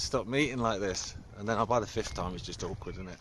stop meeting like this, and then by the fifth time it's just awkward, isn't it?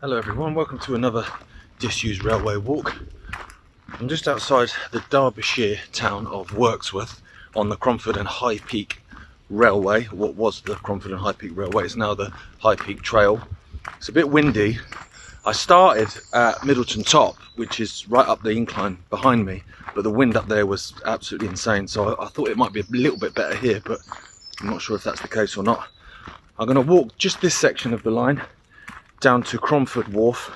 Hello everyone, welcome to another disused railway walk. I'm just outside the Derbyshire town of Wirksworth on the Cromford and High Peak Railway. What was the Cromford and High Peak Railway is now the High Peak Trail. It's a bit windy. I started at Middleton top, which is right up the incline behind me, but the wind up there was absolutely insane, so I thought it might be a little bit better here, but I'm not sure if that's the case or not. I'm going to walk just this section of the line down to Cromford Wharf,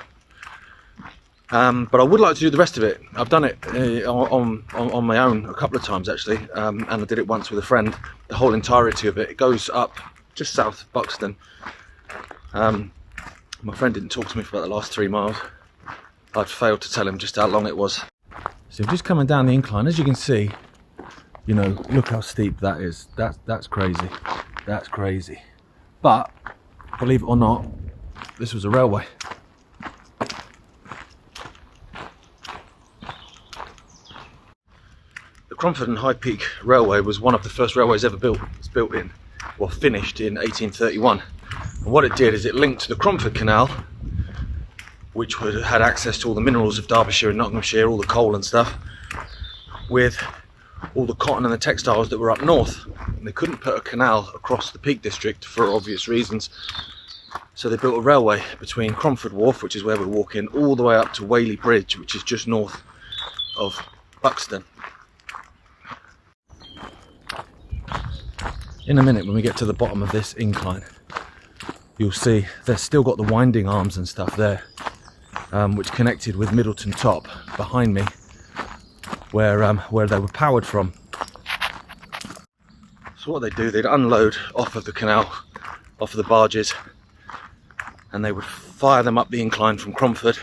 but I would like to do the rest of it. I've done it on my own a couple of times actually, and I did it once with a friend. The whole entirety of it. It goes up just south of Buxton. My friend didn't talk to me for about the last 3 miles. I'd failed to tell him just how long it was. So just coming down the incline, as you can see, you know, look how steep that is. That's crazy. That's crazy. But believe it or not, this was a railway. The Cromford and High Peak Railway was one of the first railways ever built. It's built in, well, finished in 1831. And what it did is it linked the Cromford Canal, which had access to all the minerals of Derbyshire and Nottinghamshire, all the coal and stuff, with all the cotton and the textiles that were up north. And they couldn't put a canal across the Peak District for obvious reasons. So they built a railway between Cromford Wharf, which is where we're walking, all the way up to Whaley Bridge, which is just north of Buxton. In a minute, when we get to the bottom of this incline, you'll see they've still got the winding arms and stuff there, which connected with Middleton top behind me, where they were powered from. So what they do, they'd unload off of the canal, off of the barges, and they would fire them up the incline from Cromford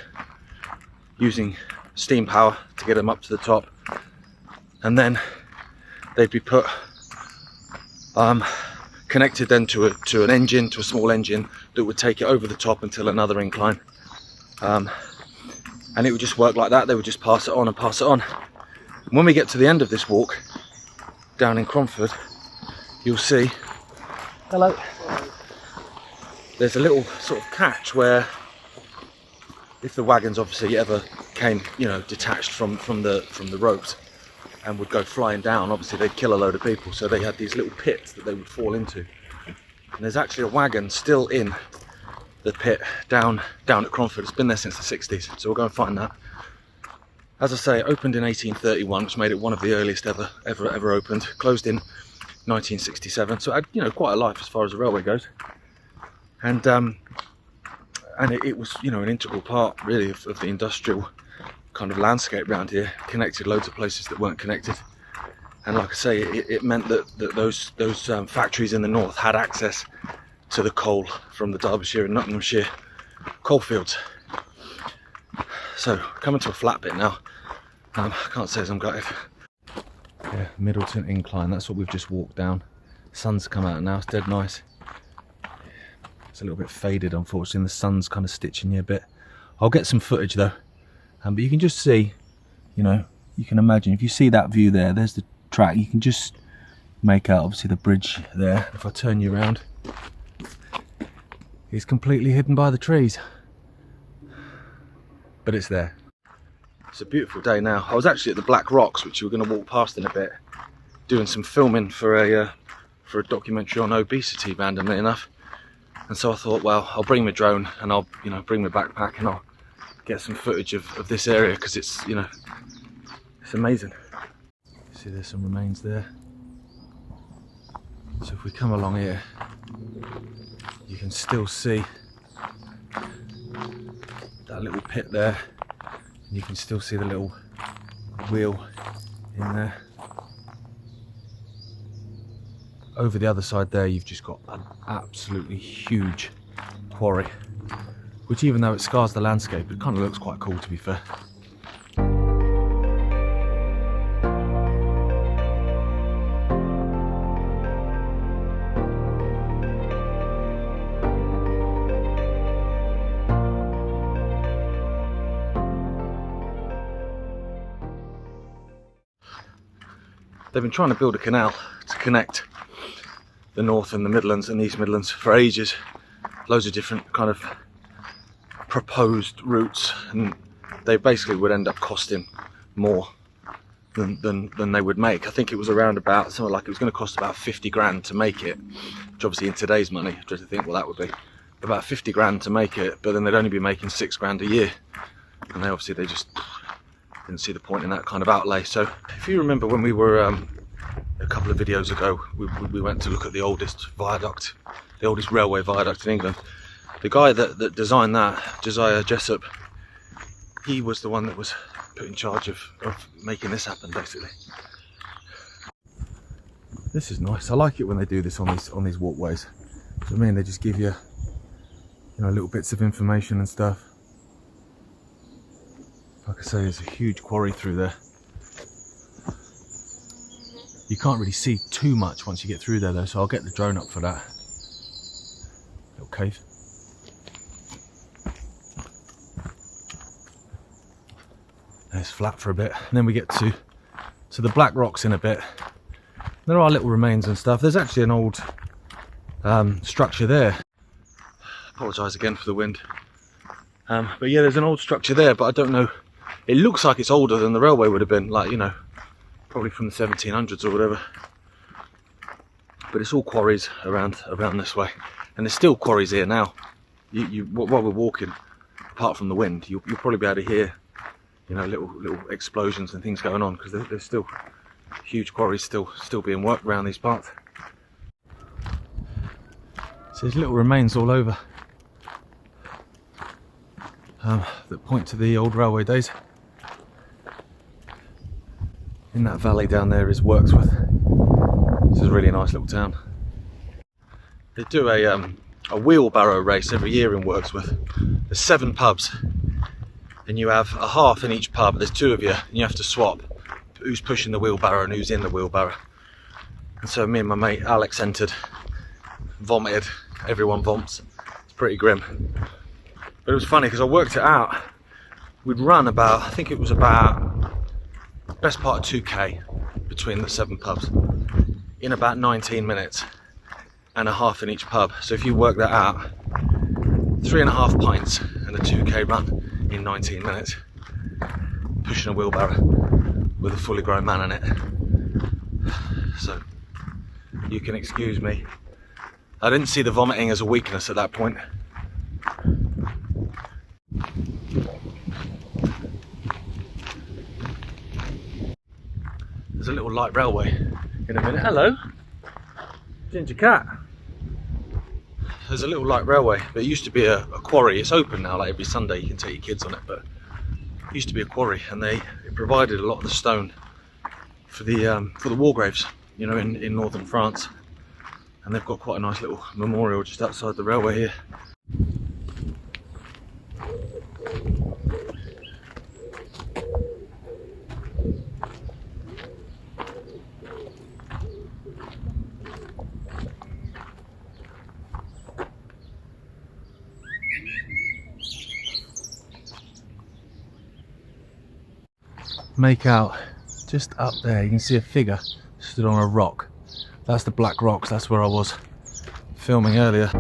using steam power to get them up to the top, and then they'd be put connected then to an engine, to a small engine that would take it over the top until another incline, and it would just work like that. They would just pass it on and pass it on. And when we get to the end of this walk down in Cromford, you'll see, hello, there's a little sort of catch where, if the wagons obviously ever came, you know, detached from the ropes and would go flying down, obviously they'd kill a load of people, so they had these little pits that they would fall into. And there's actually a wagon still in the pit down at Cromford. It's been there since the 60s, so we'll go and find that. As I say, it opened in 1831, which made it one of the earliest ever opened. Closed in 1967, so it had, you know, quite a life as far as the railway goes. And it was, you know, an integral part really of the industrial kind of landscape around here. Connected loads of places that weren't connected, and like I say, it meant that those factories in the north had access to the coal from the Derbyshire and Nottinghamshire coalfields. So coming to a flat bit now. I can't say as I'm gutted. Yeah, Middleton incline, that's what we've just walked down. Sun's come out now, it's dead nice. It's a little bit faded, unfortunately. The sun's kind of stitching you a bit. I'll get some footage though, but you can just see, you know, you can imagine if you see that view there, there's the track. You can just make out obviously the bridge there. If I turn you around, it's completely hidden by the trees, but it's there. It's a beautiful day now. I was actually at the Black Rocks, which we're going to walk past in a bit, doing some filming for a documentary on obesity, randomly enough. And so I thought, well, I'll bring my drone and I'll, you know, bring my backpack and I'll get some footage of this area, because it's, you know, it's amazing. See, there's some remains there. So if we come along here, you can still see that little pit there, and you can still see the little wheel in there. Over the other side there, you've just got an absolutely huge quarry, which, even though it scars the landscape, it kind of looks quite cool, to be fair. They've been trying to build a canal to connect the North and the Midlands and East Midlands for ages. Loads of different kind of proposed routes, and they basically would end up costing more than they would make. I think it was around about something like, it was going to cost about 50 grand to make it, which obviously in today's money, I try to think what that would be. About 50 grand to make it, but then they'd only be making 6 grand a year, and they just didn't see the point in that kind of outlay. So if you remember, when we were a couple of videos ago, we went to look at the oldest viaduct, the oldest railway viaduct in England. The guy that designed that, Josiah Jessup, he was the one that was put in charge of making this happen, basically. This is nice. I like it when they do this on these walkways. So, I mean, they just give you, you know, little bits of information and stuff. Like I say, there's a huge quarry through there. You can't really see too much once you get through there though, so I'll get the drone up for that. Little cave. And it's flat for a bit, and then we get to the black rocks in a bit. There are little remains and stuff. There's actually an old structure there. Apologise again for the wind. But yeah, there's an old structure there, but I don't know. It looks like it's older than the railway would have been, like, you know, probably from the 1700s or whatever. But it's all quarries around this way, and there's still quarries here now. While we're walking, apart from the wind, you'll probably be able to hear, you know, little explosions and things going on, because there's still huge quarries still being worked around these parts. So there's little remains all over that point to the old railway days. In that valley down there is Wirksworth. This is a really nice little town. They do a wheelbarrow race every year in Wirksworth. There's 7 pubs, and you have a half in each pub. There's 2 of you, and you have to swap who's pushing the wheelbarrow and who's in the wheelbarrow. And so me and my mate Alex entered, vomited. Everyone vomits. It's pretty grim. But it was funny because I worked it out. We'd run about, I think it was about best part of 2k between the 7 pubs in about 19 minutes, and a half in each pub. So if you work that out, 3.5 pints and a 2k run in 19 minutes, pushing a wheelbarrow with a fully grown man in it. So you can excuse me. I didn't see the vomiting as a weakness at that point. There's a little light railway in a minute. Hello, ginger cat. There's a little light railway, but it used to be a quarry. It's open now, like every Sunday you can take your kids on it, but it used to be a quarry, and it provided a lot of the stone for the war graves, you know, in northern France. And they've got quite a nice little memorial just outside the railway here. Make out just up there, you can see a figure stood on a rock. That's the black rocks, that's where I was filming earlier.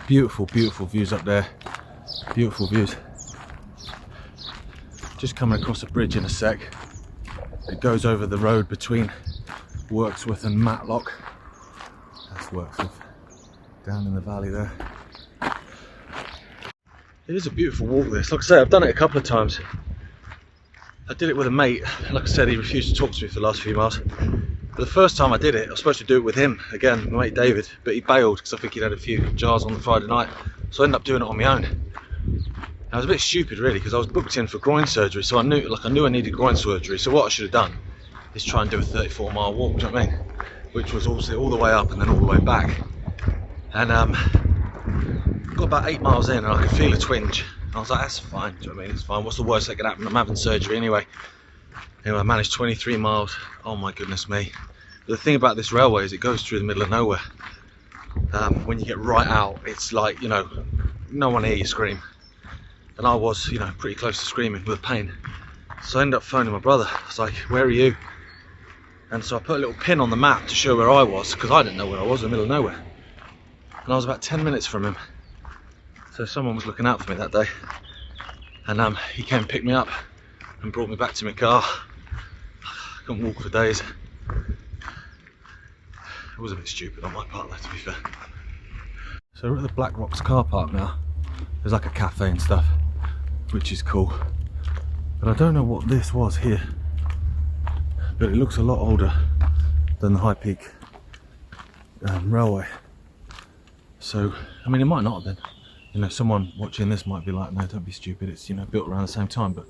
Beautiful, beautiful views up there. Beautiful views. Just coming across a bridge in a sec. It goes over the road between Wirksworth and Matlock. That's Wirksworth, down in the valley there. It is a beautiful walk this. Like I say, I've done it a couple of times. I did it with a mate. Like I said, he refused to talk to me for the last few miles. But the first time I did it, I was supposed to do it with him, again, my mate David, but he bailed because I think he'd had a few jars on the Friday night. So I ended up doing it on my own. I was a bit stupid really, because I was booked in for groin surgery, so I knew I needed groin surgery. So what I should have done is try and do a 34-mile walk, do you know what I mean? Which was also all the way up and then all the way back. And got about 8 miles in and I could feel a twinge. I was like, that's fine, do you know what I mean? It's fine. What's the worst that could happen? I'm having surgery anyway. Anyway, I managed 23 miles. Oh my goodness me. But the thing about this railway is it goes through the middle of nowhere. When you get right out, it's like, you know, no one hear you scream. And I was, you know, pretty close to screaming with pain. So I ended up phoning my brother. I was like, where are you? And so I put a little pin on the map to show where I was, because I didn't know where I was in the middle of nowhere. And I was about 10 minutes from him. So someone was looking out for me that day. And he came and picked me up and brought me back to my car. I couldn't walk for days. It was a bit stupid on my part though, to be fair. So we're at the Black Rocks car park now. There's like a cafe and stuff, which is cool. But I don't know what this was here. But it looks a lot older than the High Peak railway. So, I mean, it might not have been. You know, someone watching this might be like, no, don't be stupid. It's, you know, built around the same time. But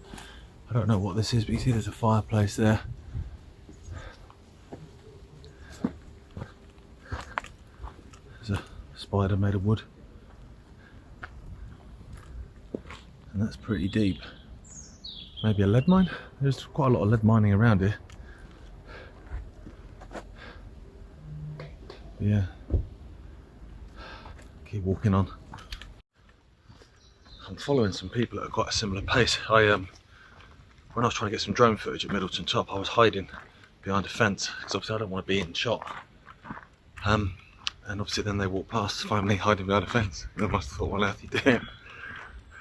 I don't know what this is. But you see there's a fireplace there. There's a spider made of wood. And that's pretty deep. Maybe a lead mine? There's quite a lot of lead mining around here. Yeah. Keep walking on. I'm following some people at quite a similar pace. When I was trying to get some drone footage at Middleton Top, I was hiding behind a fence because obviously I don't want to be in shot. And obviously then they walked past, find me hiding behind a fence. And I must have thought, what on earth are you doing?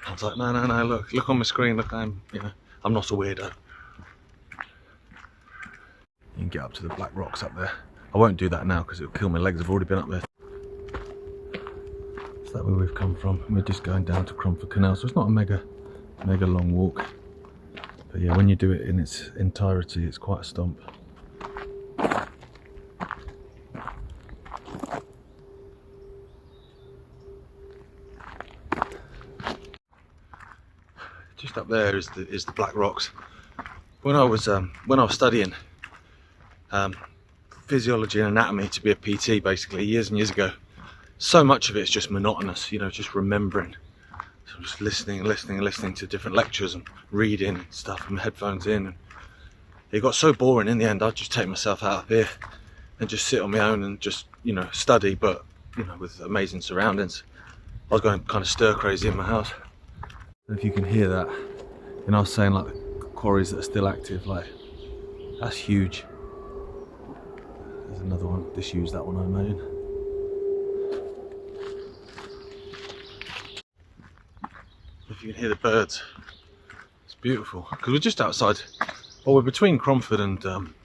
I was like, no, look on my screen, look, I'm not a weirdo. You can get up to the Black Rocks up there. I won't do that now because it'll kill my legs, I've already been up there. Is that where we've come from? We're just going down to Cromford Canal, so it's not a mega long walk. But yeah, when you do it in its entirety, it's quite a stomp. Just up there is the Black Rocks. When I was studying physiology and anatomy to be a PT, basically years and years ago, so much of it is just monotonous, you know, just remembering. So I'm just listening to different lectures and reading stuff and headphones in. And it got so boring in the end, I'd just take myself out of here and just sit on my own and just, you know, study, but, you know, with amazing surroundings. I was going kind of stir crazy in my house. If you can hear that, and I was saying like the quarries that are still active, like that's huge. There's another one, disused that one I imagine. If you can hear the birds, it's beautiful. Because we're just outside, well, we're between Cromford and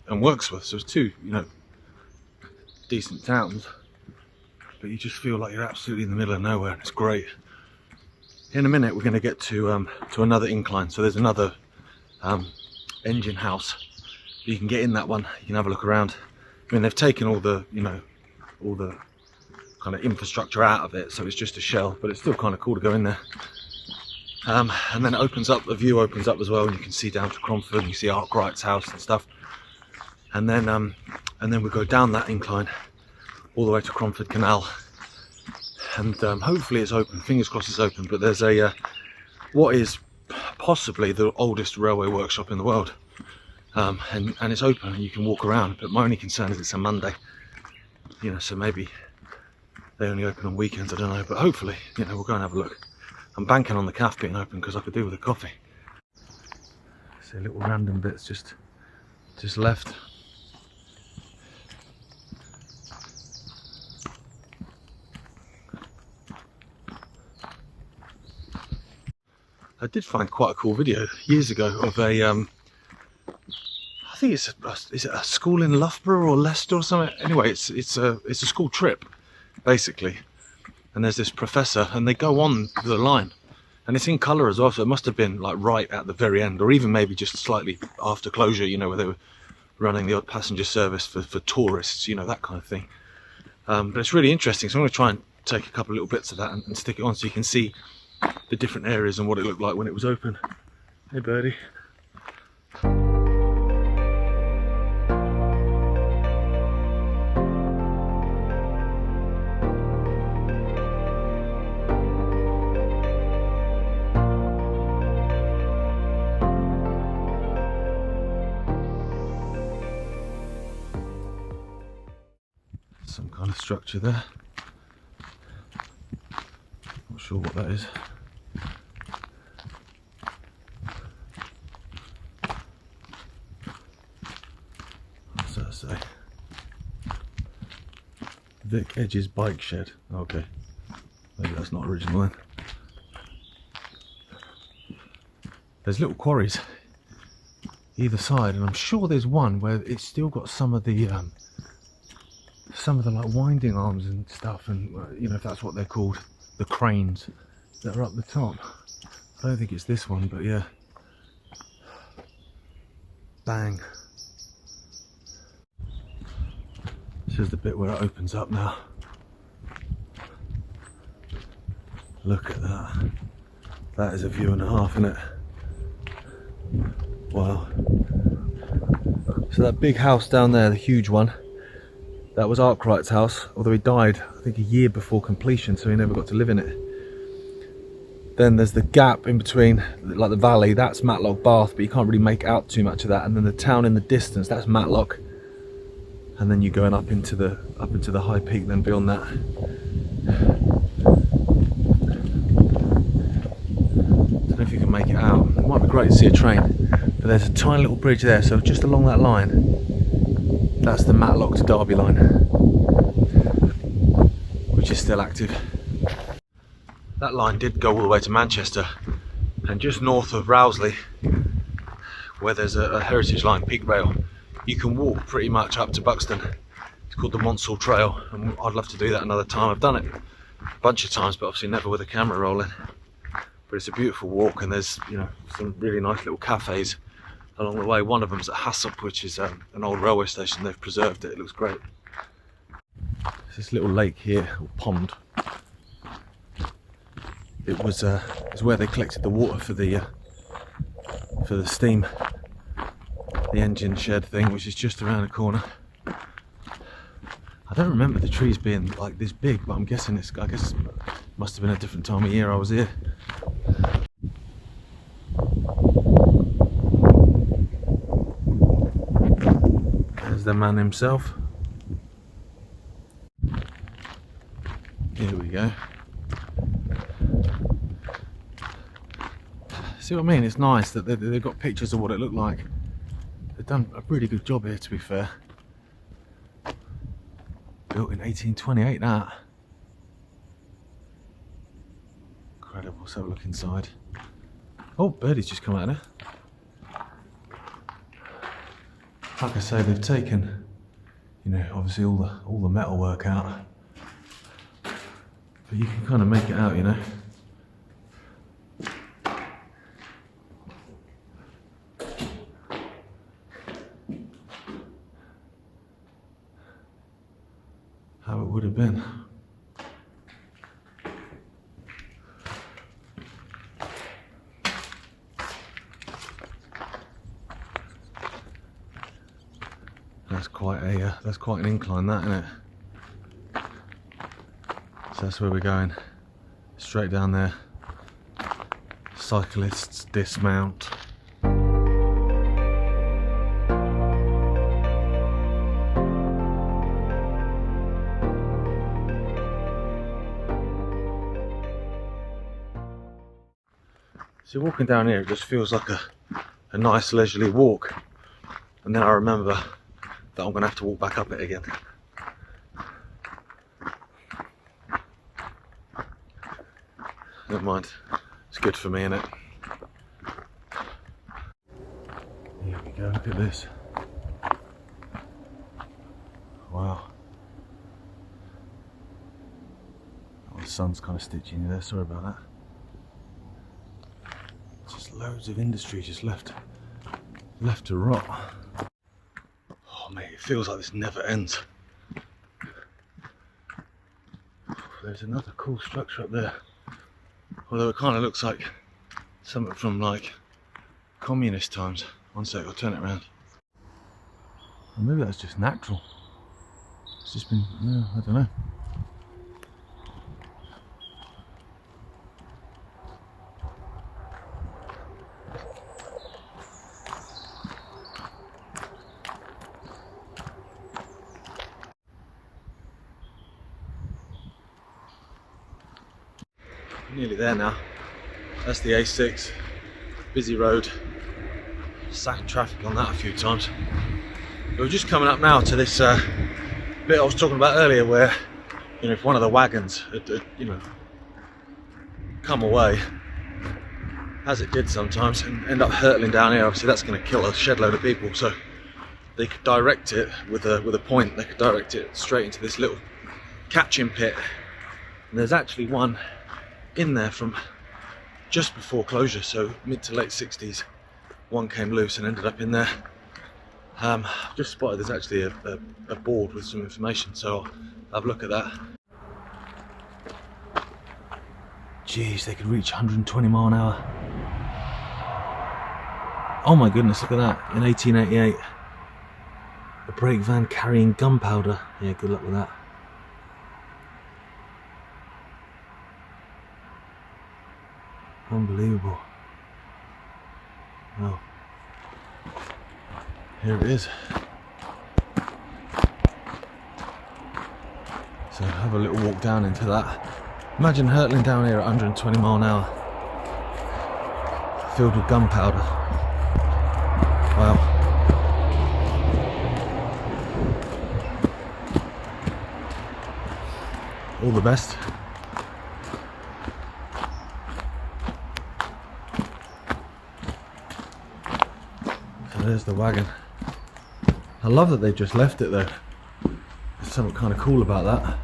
Wirksworth, so it's two, you know, decent towns. But you just feel like you're absolutely in the middle of nowhere, and it's great. In a minute we're going to get to another incline, so there's another engine house. You can get in that one, you can have a look around. I mean, they've taken all the, you know, all the kind of infrastructure out of it, so it's just a shell, but it's still kind of cool to go in there. And then it opens up, the view opens up as well, and you can see down to Cromford, and you see Arkwright's house and stuff. And then we go down that incline all the way to Cromford Canal. And hopefully it's open, fingers crossed it's open, but there's a what is possibly the oldest railway workshop in the world, and it's open and you can walk around, but my only concern is it's a Monday, you know, so maybe they only open on weekends, I don't know, but hopefully, you know, we'll go and have a look. I'm banking on the cafe being open because I could do with a coffee. See little random bits just left. I did find quite a cool video years ago of a, I think is it a school in Loughborough or Leicester or something? Anyway, it's a school trip, basically. And there's this professor, and they go on the line. And it's in colour as well, so it must have been like right at the very end, or even maybe just slightly after closure, you know, where they were running the odd passenger service for tourists, you know, that kind of thing. But it's really interesting, so I'm going to try and take a couple of little bits of that and stick it on so you can see the different areas and what it looked like when it was open. Hey birdie. Some kind of structure there. Not sure what that is. What's that say? Vic Edge's bike shed. Okay, maybe that's not original then. There's little quarries either side, and I'm sure there's one where it's still got some of the like winding arms and stuff, and you know, if that's what they're called, the cranes that are up the top. I don't think it's this one, but yeah. Bang. This is the bit where it opens up now. Look at that. That is a view and a half, isn't it? Wow. So that big house down there, the huge one, that was Arkwright's house, although he died, I think, a year before completion, so he never got to live in it. Then there's the gap in between, like the valley, that's Matlock Bath, but you can't really make out too much of that. And then the town in the distance, that's Matlock. And then you're going up into the high peak then beyond that. Don't know if you can make it out. It might be great to see a train, but there's a tiny little bridge there, so just along that line, that's the Matlock to Derby line, which is still active. That line did go all the way to Manchester, and just north of Rowsley, where there's a heritage line, peak rail, you can walk pretty much up to Buxton. It's called the Monsall Trail, and I'd love to do that another time. I've done it a bunch of times, but obviously never with a camera rolling. But it's a beautiful walk, and there's, you know, some really nice little cafes along the way. One of them is at Hassop, which is an old railway station. They've preserved it. It looks great. There's this little lake here, or pond. It was where they collected the water for the steam, the engine shed thing, which is just around the corner. I don't remember the trees being like this big, but I'm guessing it must have been a different time of year I was here. There's the man himself. Here we go. See what I mean? It's nice that they've got pictures of what it looked like. They've done a really good job here, to be fair. Built in 1828, that. Incredible. Let's have a look inside. Oh, birdie's just come out of there. Like I say, they've taken, you know, obviously all the metal work out, but you can kind of make it out, you know. How it would have been. That's quite an incline, that, isn't it? So that's where we're going. Straight down there. Cyclists dismount. So walking down here, it just feels like a nice leisurely walk, and then I remember that I'm going to have to walk back up it again. Never mind, it's good for me, innit? you go, look at this. Wow. Oh, the sun's kind of stitching you there, sorry about that. Just loads of industry just left to rot. Oh mate, it feels like this never ends. There's another cool structure up there. Although it kind of looks like something from like communist times. One sec, I'll turn it around. Or maybe that's just natural. It's just been, no, I don't know. Nearly there now. That's the A6, busy road. Sat in traffic on that a few times. But we're just coming up now to this bit I was talking about earlier, where if one of the wagons had come away, as it did sometimes, and end up hurtling down here, obviously that's going to kill a shed load of people. So they could direct it with a point. They could direct it straight into this little catching pit. And there's actually one in there from just before closure, so mid to late 60s. One came loose and ended up in there. Just spotted there's actually a board with some information, so I'll have a look at that. Jeez, they could reach 120 mile an hour. Oh my goodness, look at that. In 1888, a brake van carrying gunpowder. Yeah, good luck with that. Unbelievable. Well, here it is. So have a little walk down into that. Imagine hurtling down here at 120 mile an hour, filled with gunpowder. Wow. All the best. There's the wagon. I love that they've just left it though. There's something kind of cool about that.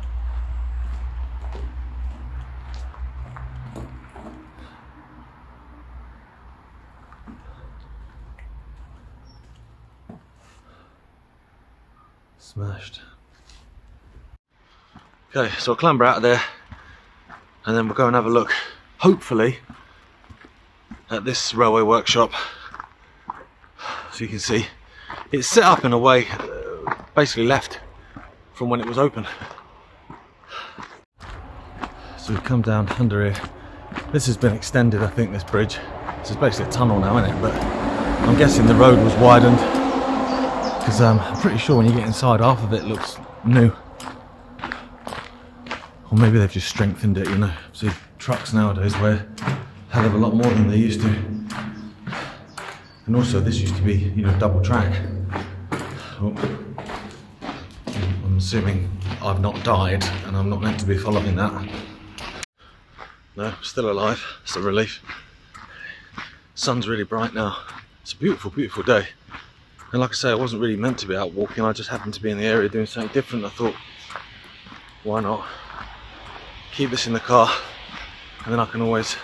Smashed. Okay, so I'll clamber out of there and then we'll go and have a look, hopefully, at this railway workshop. So you can see it's set up in a way basically left from when it was open. So we've come down under here. This has been extended, I think, this bridge. This is basically a tunnel now, isn't it? But I'm guessing the road was widened, because I'm pretty sure when you get inside, half of it looks new. Or maybe they've just strengthened it, See, trucks nowadays weigh a hell of a lot more than they used to. And also this used to be, double track. Oh, I'm assuming I've not died and I'm not meant to be following that. No, still alive. It's a relief. Sun's really bright now. It's a beautiful, beautiful day. And like I say, I wasn't really meant to be out walking. I just happened to be in the area doing something different. I thought, why not keep this in the car, and then I can always,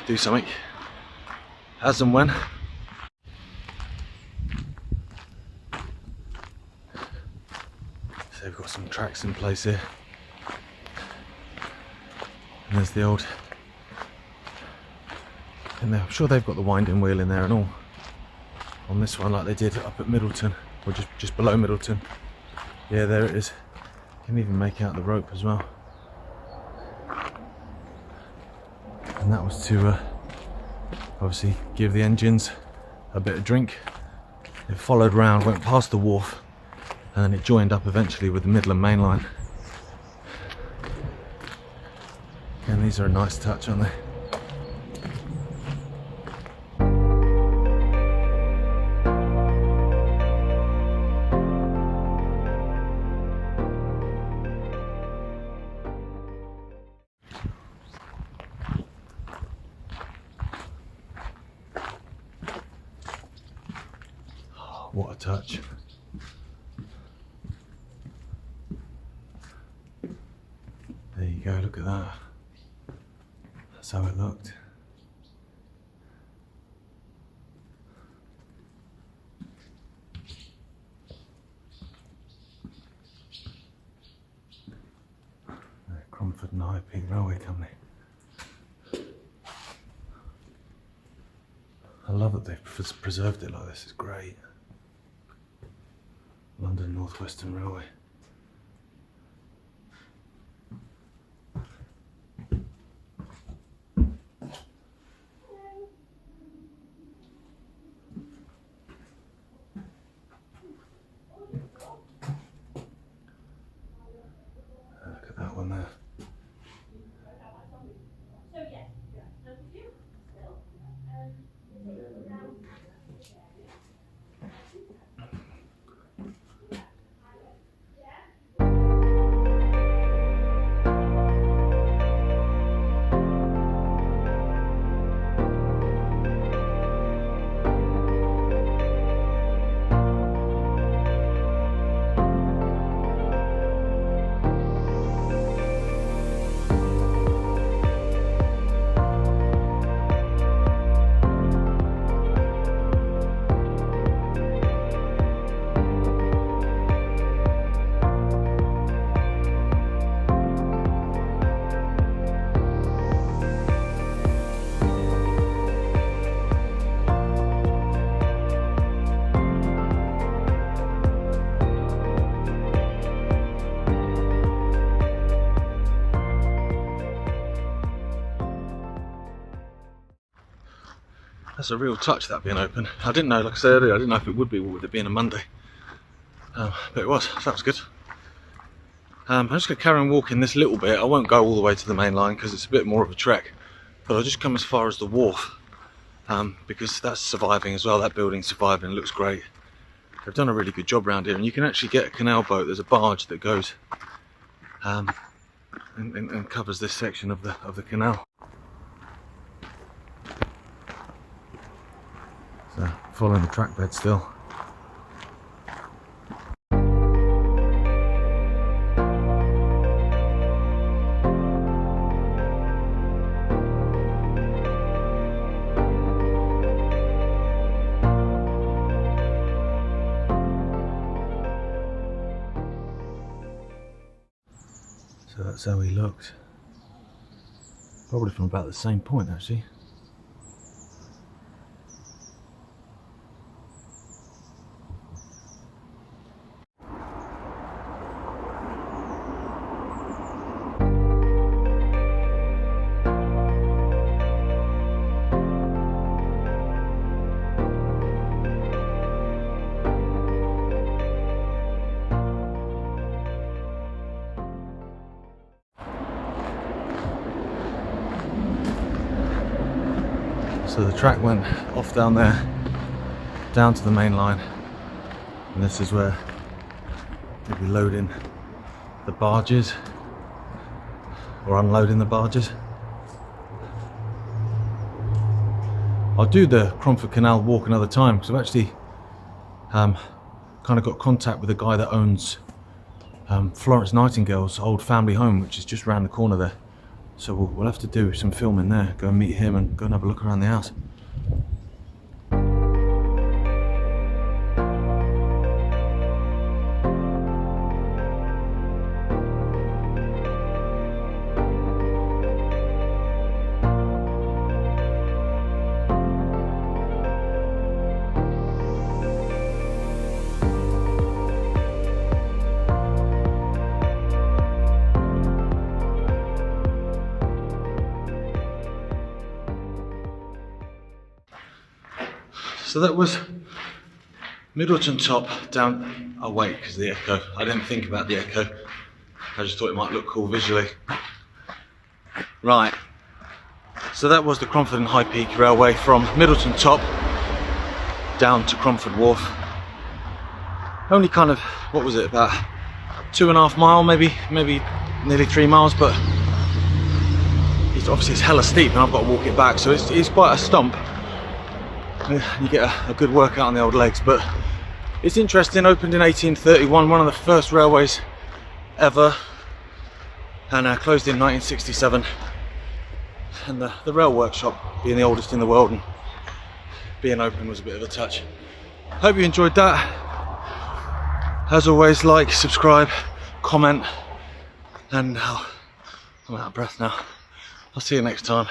do something as and when. So we've got some tracks in place here. And there's the old, and I'm sure they've got the winding wheel in there and all on this one, like they did up at Middleton, or just below Middleton. Yeah, there it is. You can even make out the rope as well. And that was to obviously give the engines a bit of drink. It followed round, went past the wharf, and then it joined up eventually with the Midland main line. And these are a nice touch, aren't they? What a touch. There you go, look at that. That's how it looked. Cromford and High Peak Railway Company. I love that they've preserved it like this, it's great. London North Western Railway. Look at that one there. That's a real touch, that being open. I didn't know, like I said earlier, I didn't know if it would be with it being a Monday. But it was, so that was good. I'm just going to carry on walking this little bit. I won't go all the way to the main line because it's a bit more of a trek. But I'll just come as far as the wharf. Because that's surviving as well, that building's surviving, it looks great. They've done a really good job around here, and you can actually get a canal boat. There's a barge that goes and covers this section of the canal. So, following the track bed still. So that's how he looked. Probably from about the same point actually. So the track went off down there, down to the main line, and this is where they'll be loading the barges, or unloading the barges. I'll do the Cromford Canal walk another time, because I've actually kind of got contact with the guy that owns Florence Nightingale's old family home, which is just round the corner there. So we'll have to do some filming there, go and meet him and go and have a look around the house. So that was Middleton top down away because of the echo. I didn't think about the echo. I just thought it might look cool visually. Right. So that was the Cromford and High Peak Railway from Middleton top down to Cromford Wharf. Only kind of, what was it, about 2.5 miles, maybe nearly 3 miles, but it's hella steep and I've got to walk it back, so it's quite a stump. You get a good workout on the old legs, but It's interesting, opened in 1831, one of the first railways ever, and closed in 1967. And the rail workshop being the oldest in the world and being open was a bit of a touch. Hope you enjoyed that. As always, like, subscribe, comment, and I'm out of breath now. I'll see you next time.